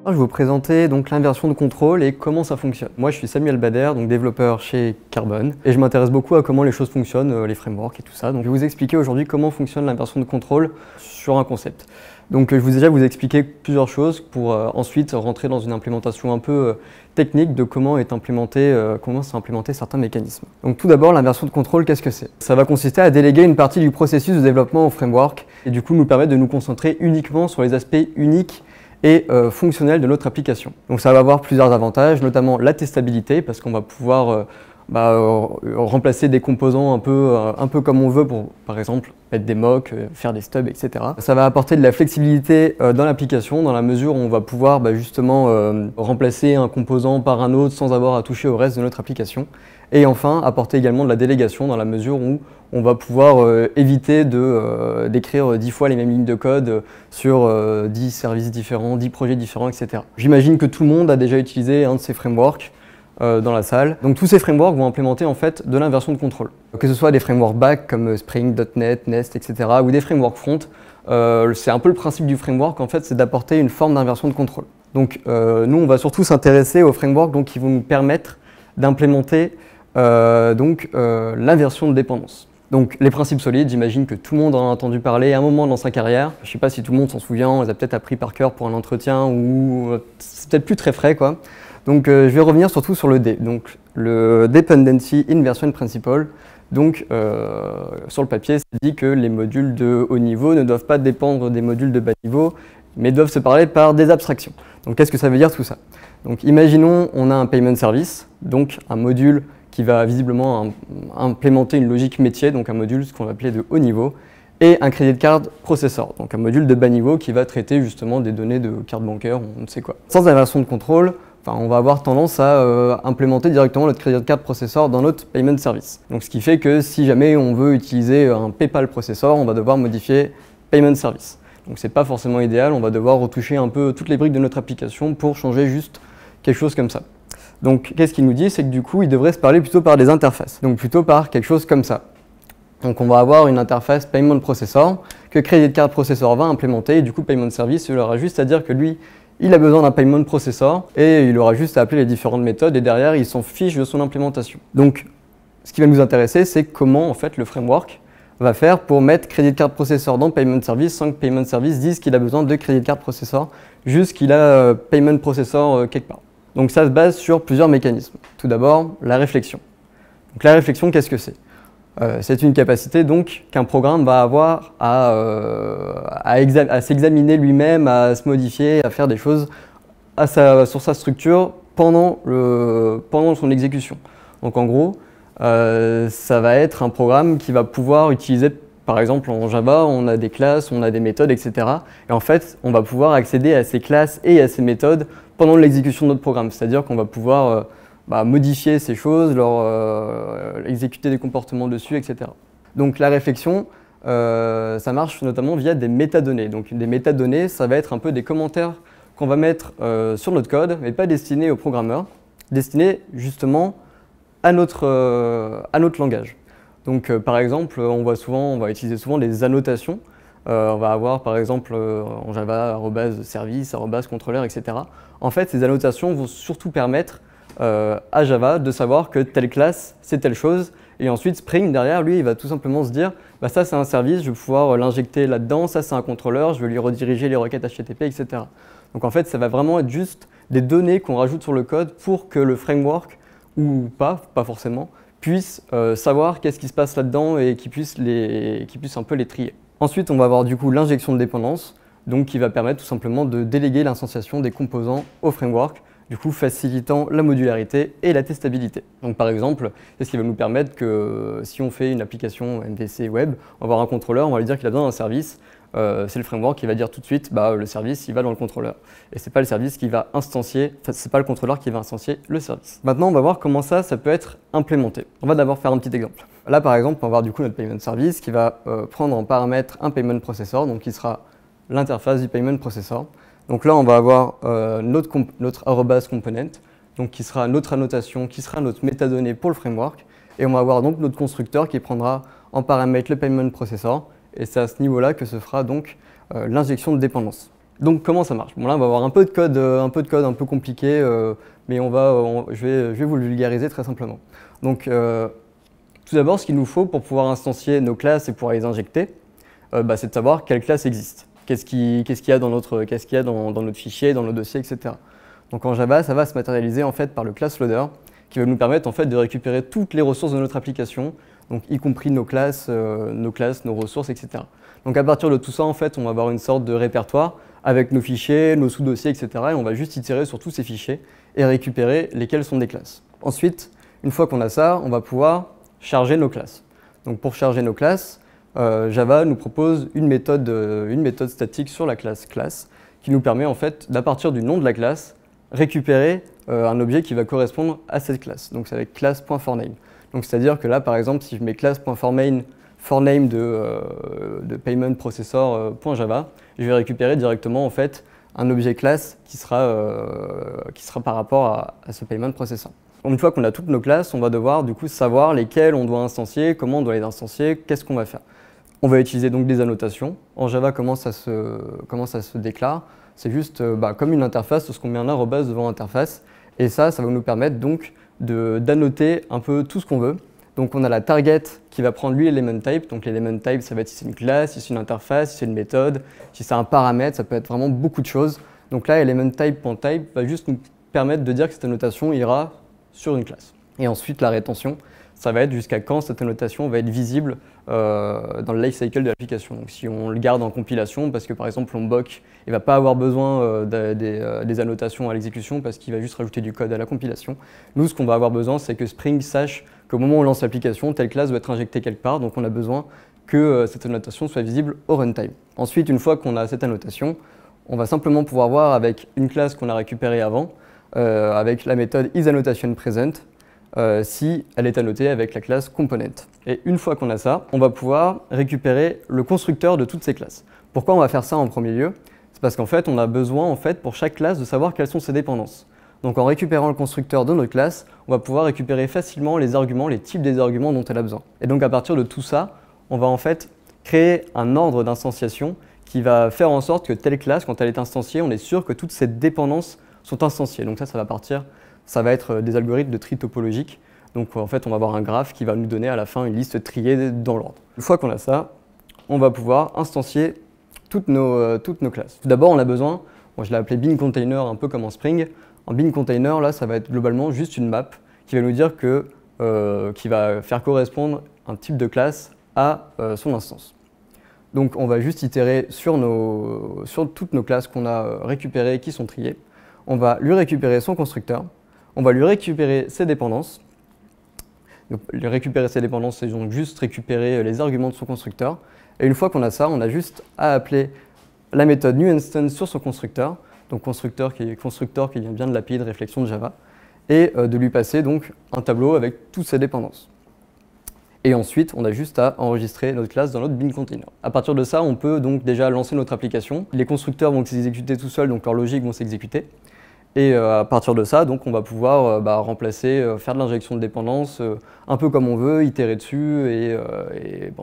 Je vais vous présenter donc l'inversion de contrôle et comment ça fonctionne. Moi je suis Samuel Bader, donc développeur chez Carbon, et je m'intéresse beaucoup à comment les choses fonctionnent, les frameworks et tout ça. Donc je vais vous expliquer aujourd'hui comment fonctionne l'inversion de contrôle sur un concept. Donc je vais déjà vous expliquer plusieurs choses pour ensuite rentrer dans une implémentation un peu technique de comment sont implémentés certains mécanismes. Donc tout d'abord, l'inversion de contrôle, qu'est-ce que c'est? Ça va consister à déléguer une partie du processus de développement au framework et du coup nous permettre de nous concentrer uniquement sur les aspects uniques et fonctionnels de notre application. Donc ça va avoir plusieurs avantages, notamment la testabilité, parce qu'on va pouvoir remplacer des composants un peu comme on veut pour, par exemple, mettre des mocks, faire des stubs, etc. Ça va apporter de la flexibilité dans l'application, dans la mesure où on va pouvoir justement remplacer un composant par un autre sans avoir à toucher au reste de notre application. Et enfin, apporter également de la délégation dans la mesure où on va pouvoir éviter d'écrire 10 fois les mêmes lignes de code sur 10 services différents, 10 projets différents, etc. J'imagine que tout le monde a déjà utilisé un de ces frameworks dans la salle. Donc tous ces frameworks vont implémenter en fait de l'inversion de contrôle. Que ce soit des frameworks back comme Spring, .NET, Nest, etc. ou des frameworks front, c'est un peu le principe du framework en fait, c'est d'apporter une forme d'inversion de contrôle. Donc nous on va surtout s'intéresser aux frameworks qui vont nous permettre d'implémenter l'inversion de dépendance. Donc les principes solides, j'imagine que tout le monde en a entendu parler à un moment dans sa carrière. Je ne sais pas si tout le monde s'en souvient, on les a peut-être appris par cœur pour un entretien ou c'est peut-être plus très frais quoi. Donc je vais revenir surtout sur le D, donc le Dependency Inversion Principle. Donc sur le papier, ça dit que les modules de haut niveau ne doivent pas dépendre des modules de bas niveau, mais doivent se parler par des abstractions. Donc qu'est-ce que ça veut dire tout ça? Donc imaginons on a un payment service, donc un module qui va visiblement implémenter une logique métier, donc un module ce qu'on va appeler de haut niveau, et un credit card processor, donc un module de bas niveau qui va traiter justement des données de carte bancaire, on ne sait quoi. Sans inversion de contrôle, on va avoir tendance à implémenter directement notre credit card processor dans notre payment service. Donc ce qui fait que si jamais on veut utiliser un PayPal processor, on va devoir modifier payment service. Donc c'est pas forcément idéal, on va devoir retoucher un peu toutes les briques de notre application pour changer juste quelque chose comme ça. Donc qu'est-ce qu'il nous dit? C'est que du coup il devrait se parler plutôt par des interfaces, donc plutôt par quelque chose comme ça. Donc on va avoir une interface payment processor que credit card processor va implémenter et du coup payment service il aura juste à dire que lui il a besoin d'un payment processor et il aura juste à appeler les différentes méthodes et derrière il s'en fiche de son implémentation. Donc ce qui va nous intéresser c'est comment en fait le framework va faire pour mettre credit card processor dans payment service sans que payment service dise qu'il a besoin de credit card processor, juste qu'il a payment processor quelque part. Donc ça se base sur plusieurs mécanismes. Tout d'abord la réflexion. Donc la réflexion qu'est-ce que c'est? C'est une capacité donc qu'un programme va avoir à s'examiner lui-même, à se modifier, à faire des choses sur sa structure pendant son exécution. Donc en gros, ça va être un programme qui va pouvoir utiliser, par exemple en Java, on a des classes, on a des méthodes, etc. Et en fait, on va pouvoir accéder à ces classes et à ces méthodes pendant l'exécution de notre programme. C'est-à-dire qu'on va pouvoir modifier ces choses, exécuter des comportements dessus, etc. Donc la réflexion, ça marche notamment via des métadonnées. Donc des métadonnées, ça va être un peu des commentaires qu'on va mettre sur notre code, mais pas destinés aux programmeurs, destinés justement à notre langage. Donc par exemple, on va utiliser souvent des annotations. On va avoir par exemple en Java @service, @contrôleur, etc. En fait, ces annotations vont surtout permettre à Java de savoir que telle classe c'est telle chose et ensuite Spring derrière lui il va tout simplement se dire ça c'est un service, je vais pouvoir l'injecter là-dedans, ça c'est un contrôleur, je vais lui rediriger les requêtes HTTP, etc. Donc en fait ça va vraiment être juste des données qu'on rajoute sur le code pour que le framework ou pas forcément puisse savoir qu'est-ce qui se passe là-dedans et qu'il puisse un peu les trier. Ensuite on va avoir du coup l'injection de dépendance, donc qui va permettre tout simplement de déléguer l'instanciation des composants au framework, du coup facilitant la modularité et la testabilité. Donc par exemple, c'est ce qui va nous permettre que si on fait une application MVC web, on va avoir un contrôleur, on va lui dire qu'il a besoin d'un service, c'est le framework qui va dire tout de suite le service il va dans le contrôleur. Et c'est pas le service qui va instancier, c'est pas le contrôleur qui va instancier le service. Maintenant on va voir comment ça peut être implémenté. On va d'abord faire un petit exemple. Là par exemple, on va avoir du coup notre payment service qui va prendre en paramètre un payment processor, donc qui sera l'interface du payment processor. Donc là, on va avoir notre arrobase component, donc qui sera notre annotation, qui sera notre métadonnée pour le framework. Et on va avoir donc notre constructeur qui prendra en paramètre le payment processor. Et c'est à ce niveau-là que se fera donc l'injection de dépendance. Donc comment ça marche? Bon là on va avoir un peu de code un peu compliqué, mais je vais vous le vulgariser très simplement. Donc tout d'abord, ce qu'il nous faut pour pouvoir instancier nos classes et pouvoir les injecter, c'est de savoir quelle classe existe. Qu'est-ce qu'il y a dans notre fichier, dans nos dossiers, etc. Donc en Java, ça va se matérialiser en fait par le class loader, qui va nous permettre en fait de récupérer toutes les ressources de notre application, donc y compris nos classes, nos ressources, etc. Donc à partir de tout ça, en fait, on va avoir une sorte de répertoire avec nos fichiers, nos sous-dossiers, etc. Et on va juste itérer sur tous ces fichiers et récupérer lesquels sont des classes. Ensuite, une fois qu'on a ça, on va pouvoir charger nos classes. Donc pour charger nos classes, Java nous propose une méthode statique sur la classe class qui nous permet en fait, d'à partir du nom de la classe, récupérer un objet qui va correspondre à cette classe. Donc c'est avec class.forName. Donc c'est-à-dire que là, par exemple, si je mets class.forName de payment processor.java, je vais récupérer directement en fait un objet class qui sera par rapport à ce payment processor. Une fois qu'on a toutes nos classes, on va devoir du coup savoir lesquelles on doit instancier, comment on doit les instancier, qu'est-ce qu'on va faire. On va utiliser donc des annotations. En Java, comment ça se déclare? C'est juste comme une interface, ce qu'on met un arrobase devant interface. Et ça va nous permettre donc d'annoter un peu tout ce qu'on veut. Donc on a la target qui va prendre lui l'element type. Donc l'element type, ça va être si c'est une classe, si c'est une interface, si c'est une méthode, si c'est un paramètre, ça peut être vraiment beaucoup de choses. Donc là, element type.type va juste nous permettre de dire que cette annotation ira sur une classe. Et ensuite, la rétention, ça va être jusqu'à quand cette annotation va être visible dans le lifecycle de l'application. Donc si on le garde en compilation, parce que par exemple Lombok ne va pas avoir besoin des annotations à l'exécution parce qu'il va juste rajouter du code à la compilation. Nous, ce qu'on va avoir besoin, c'est que Spring sache qu'au moment où on lance l'application, telle classe doit être injectée quelque part, donc on a besoin que cette annotation soit visible au runtime. Ensuite, une fois qu'on a cette annotation, on va simplement pouvoir voir avec une classe qu'on a récupérée avant, avec la méthode isAnnotationPresent, si elle est annotée avec la classe component. Et une fois qu'on a ça, on va pouvoir récupérer le constructeur de toutes ces classes. Pourquoi on va faire ça en premier lieu? C'est parce qu'en fait, on a besoin pour chaque classe de savoir quelles sont ses dépendances. Donc en récupérant le constructeur de notre classe, on va pouvoir récupérer facilement les arguments, les types des arguments dont elle a besoin. Et donc à partir de tout ça, on va en fait créer un ordre d'instanciation qui va faire en sorte que telle classe, quand elle est instanciée, on est sûr que toutes ces dépendances sont instanciées. Donc ça va être des algorithmes de tri topologique. Donc en fait, on va avoir un graphe qui va nous donner à la fin une liste triée dans l'ordre. Une fois qu'on a ça, on va pouvoir instancier toutes nos classes. Tout d'abord, on a besoin, je l'ai appelé bin container un peu comme en Spring. En bin container, là, ça va être globalement juste une map qui va nous dire qui va faire correspondre un type de classe à son instance. Donc on va juste itérer sur toutes nos classes qu'on a récupérées, qui sont triées. On va lui récupérer son constructeur. On va lui récupérer ses dépendances. Donc, lui récupérer ses dépendances, c'est donc juste récupérer les arguments de son constructeur. Et une fois qu'on a ça, on a juste à appeler la méthode newInstance sur son constructeur. Donc constructeur qui vient bien de l'API de réflexion de Java. Et de lui passer donc un tableau avec toutes ses dépendances. Et ensuite, on a juste à enregistrer notre classe dans notre bin container. À partir de ça, on peut donc déjà lancer notre application. Les constructeurs vont s'exécuter tout seuls, donc leur logique vont s'exécuter. Et à partir de ça, donc, on va pouvoir remplacer, faire de l'injection de dépendance un peu comme on veut, itérer dessus. Et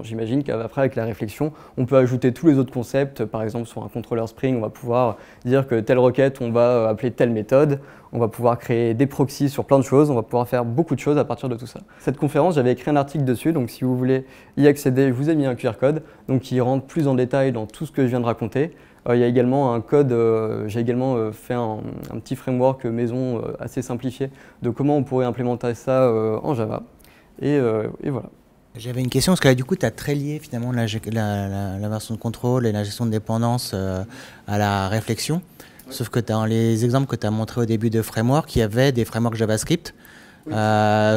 j'imagine qu'après, avec la réflexion, on peut ajouter tous les autres concepts. Par exemple, sur un contrôleur Spring, on va pouvoir dire que telle requête, on va appeler telle méthode. On va pouvoir créer des proxys sur plein de choses. On va pouvoir faire beaucoup de choses à partir de tout ça. Cette conférence, j'avais écrit un article dessus. Donc, si vous voulez y accéder, je vous ai mis un QR code qui rentre plus en détail dans tout ce que je viens de raconter. Il y a également un code, j'ai également fait un petit framework maison assez simplifié de comment on pourrait implémenter ça en Java. Et voilà. J'avais une question, parce que là, du coup, tu as très lié finalement la version de contrôle et la gestion de dépendance à la réflexion. Ouais. Sauf que dans les exemples que tu as montrés au début de framework, il y avait des frameworks JavaScript. Oui.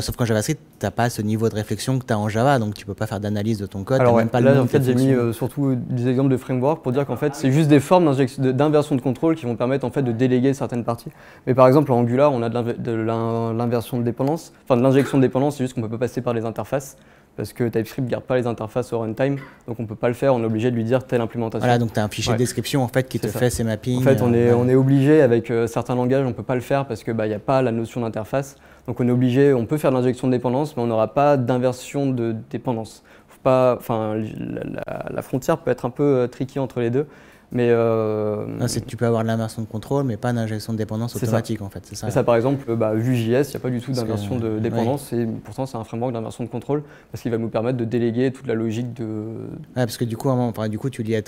Sauf qu'en JavaScript, tu n'as pas ce niveau de réflexion que tu as en Java, donc tu ne peux pas faire d'analyse de ton code. Alors même pas là, en fait, j'ai mis surtout des exemples de framework pour dire qu'en fait, c'est juste des formes d'inversion de contrôle qui vont permettre en fait de déléguer certaines parties. Mais par exemple, en Angular, on a de l'inversion de dépendance, enfin de l'injection de dépendance, c'est juste qu'on ne peut pas passer par les interfaces. Parce que TypeScript ne garde pas les interfaces au runtime, donc on ne peut pas le faire, on est obligé de lui dire telle implémentation. Voilà, donc tu as un fichier de description en fait, qui te fait ces mappings. En fait, on est obligé, avec certains langages, on ne peut pas le faire parce qu'il n'y a pas la notion d'interface. Donc on est obligé, on peut faire de l'injection de dépendance, mais on n'aura pas d'inversion de dépendance. La frontière peut être un peu tricky entre les deux. Mais Tu peux avoir de l'inversion de contrôle, mais pas d'injection de dépendance automatique, en fait. C'est ça. Et ça, par exemple, Vue.js, il n'y a pas du tout d'inversion de dépendance. Ouais. Et pourtant, c'est un framework d'inversion de contrôle parce qu'il va nous permettre de déléguer toute la logique de... Ouais, parce que du coup, tu liais à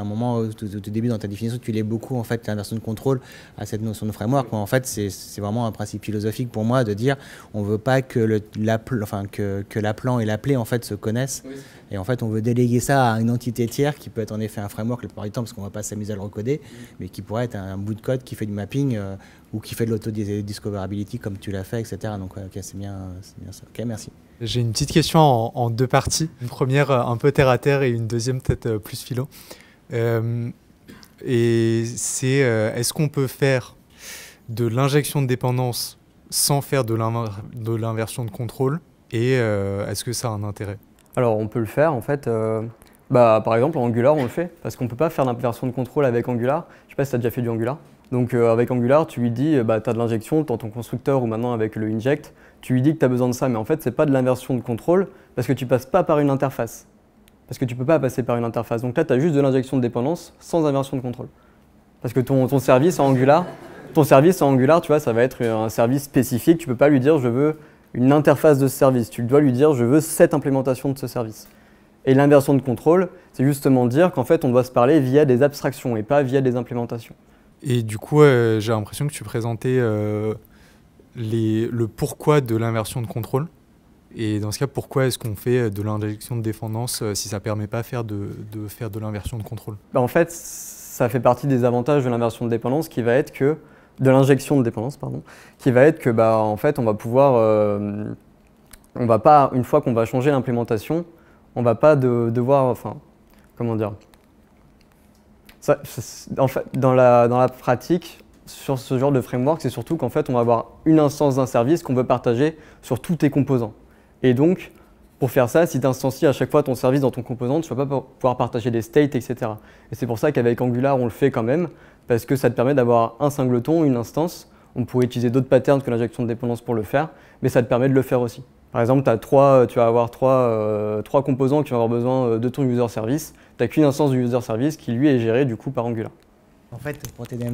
un moment, au tout début dans ta définition, tu liais beaucoup en fait l'inversion de contrôle à cette notion de framework. En fait, c'est vraiment un principe philosophique pour moi de dire on veut pas que l'appelant et l'appelé en fait se connaissent. Oui. Et en fait, on veut déléguer ça à une entité tiers qui peut être en effet un framework la plupart du temps parce qu'on va pas s'amuser à le recoder, mais qui pourrait être un bout de code qui fait du mapping ou qui fait de l'auto-discoverability comme tu l'as fait, etc. Donc, ok, c'est bien ça. Ok, merci. J'ai une petite question en deux parties. Une première un peu terre à terre et une deuxième peut-être plus philo. Et c'est est-ce qu'on peut faire de l'injection de dépendance sans faire de l'inversion de contrôle et est-ce que ça a un intérêt? Alors on peut le faire en fait. Par exemple en Angular on le fait parce qu'on ne peut pas faire d'inversion de contrôle avec Angular. Je ne sais pas si tu as déjà fait du Angular. Donc avec Angular tu lui dis tu as de l'injection dans ton constructeur ou maintenant avec le inject. Tu lui dis que tu as besoin de ça, mais en fait, ce n'est pas de l'inversion de contrôle parce que tu ne passes pas par une interface. Parce que tu ne peux pas passer par une interface. Donc là, tu as juste de l'injection de dépendance sans inversion de contrôle. Parce que ton service en Angular, tu vois, ça va être un service spécifique. Tu ne peux pas lui dire « je veux une interface de ce service ». Tu dois lui dire « je veux cette implémentation de ce service ». Et l'inversion de contrôle, c'est justement dire qu'en fait, on doit se parler via des abstractions et pas via des implémentations. Et du coup, j'ai l'impression que tu présentais... le pourquoi de l'inversion de contrôle. Et dans ce cas, pourquoi est-ce qu'on fait de l'injection de dépendance si ça ne permet pas de faire de l'inversion de contrôle? En fait, ça fait partie des avantages de l'inversion de dépendance qui va être que de l'injection de dépendance, pardon, qui va être que en fait, on va pouvoir, on va pas, une fois qu'on va changer l'implémentation, on va pas devoir, enfin, comment dire, ça, en fait, dans la pratique. Sur ce genre de framework, c'est surtout qu'en fait, on va avoir une instance d'un service qu'on veut partager sur tous tes composants. Et donc, pour faire ça, si tu instancies à chaque fois ton service dans ton composant, tu ne vas pas pouvoir partager des states, etc. Et c'est pour ça qu'avec Angular, on le fait quand même, parce que ça te permet d'avoir un singleton, une instance. On pourrait utiliser d'autres patterns que l'injection de dépendance pour le faire, mais ça te permet de le faire aussi. Par exemple, tu vas avoir trois composants qui vont avoir besoin de ton user service. Tu n'as qu'une instance du user service qui, lui, est gérée du coup par Angular. En fait, pour t'aider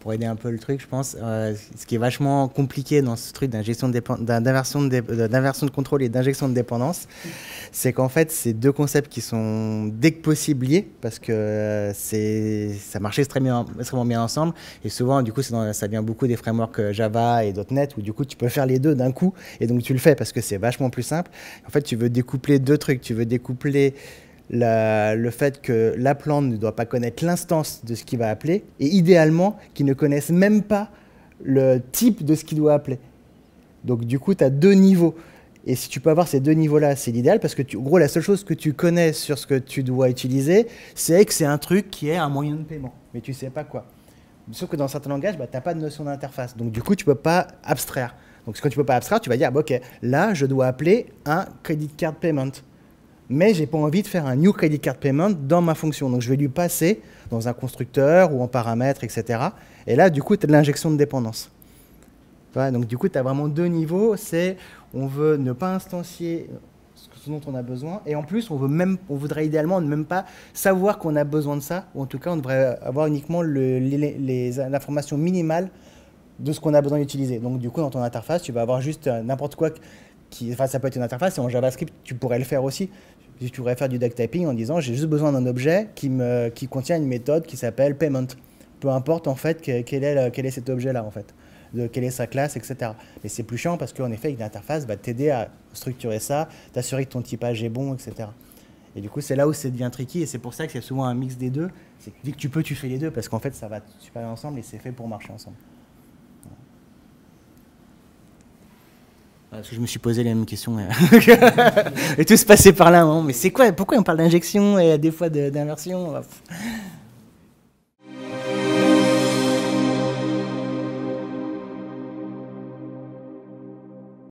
pour aider un peu le truc, je pense, ce qui est vachement compliqué dans ce truc d'inversion de contrôle et d'injection de dépendance, c'est qu'en fait, c'est deux concepts qui sont dès que possible liés, parce que ça marche extrêmement bien ensemble. Et souvent, du coup, ça vient beaucoup des frameworks Java et .NET, où du coup, tu peux faire les deux d'un coup, et donc tu le fais parce que c'est vachement plus simple. En fait, tu veux découpler deux trucs. Tu veux découpler le fait que l'appelant ne doit pas connaître l'instance de ce qu'il va appeler et idéalement qu'il ne connaisse même pas le type de ce qu'il doit appeler. Donc du coup, tu as deux niveaux. Et si tu peux avoir ces deux niveaux-là, c'est l'idéal parce que, en gros, la seule chose que tu connais sur ce que tu dois utiliser, c'est que c'est un truc qui est un moyen de paiement. Mais tu ne sais pas quoi. Sauf que dans certains langages, tu n'as pas de notion d'interface. Donc du coup, tu ne peux pas abstraire. Donc quand tu ne peux pas abstraire, tu vas dire, OK, là, je dois appeler un credit card payment. Mais je n'ai pas envie de faire un new credit card payment dans ma fonction. Donc, je vais lui passer dans un constructeur ou en paramètres, etc. Et là, du coup, tu as de l'injection de dépendance. Voilà, donc, du coup, tu as vraiment deux niveaux. C'est, on veut ne pas instancier ce dont on a besoin. Et en plus, on voudrait idéalement ne même pas savoir qu'on a besoin de ça. Ou en tout cas, on devrait avoir uniquement l'information minimale de ce qu'on a besoin d'utiliser. Donc, du coup, dans ton interface, tu vas avoir juste n'importe quoi ça peut être une interface, et en JavaScript, tu pourrais le faire aussi. Tu pourrais faire du duck typing en disant j'ai juste besoin d'un objet qui contient une méthode qui s'appelle payment. Peu importe en fait quel est cet objet-là en fait, quelle est sa classe, etc. Mais c'est plus chiant parce qu'en effet, avec l'interface va t'aider à structurer ça, t'assurer que ton typage est bon, etc. Et du coup, c'est là où ça devient tricky et c'est pour ça que c'est souvent un mix des deux. C'est que dès que tu peux, tu fais les deux parce qu'en fait, ça va super bien ensemble et c'est fait pour marcher ensemble. Parce que je me suis posé les mêmes questions. Et tout se passait par là. Hein. Mais c'est quoi? Pourquoi on parle d'injection et des fois d'inversion?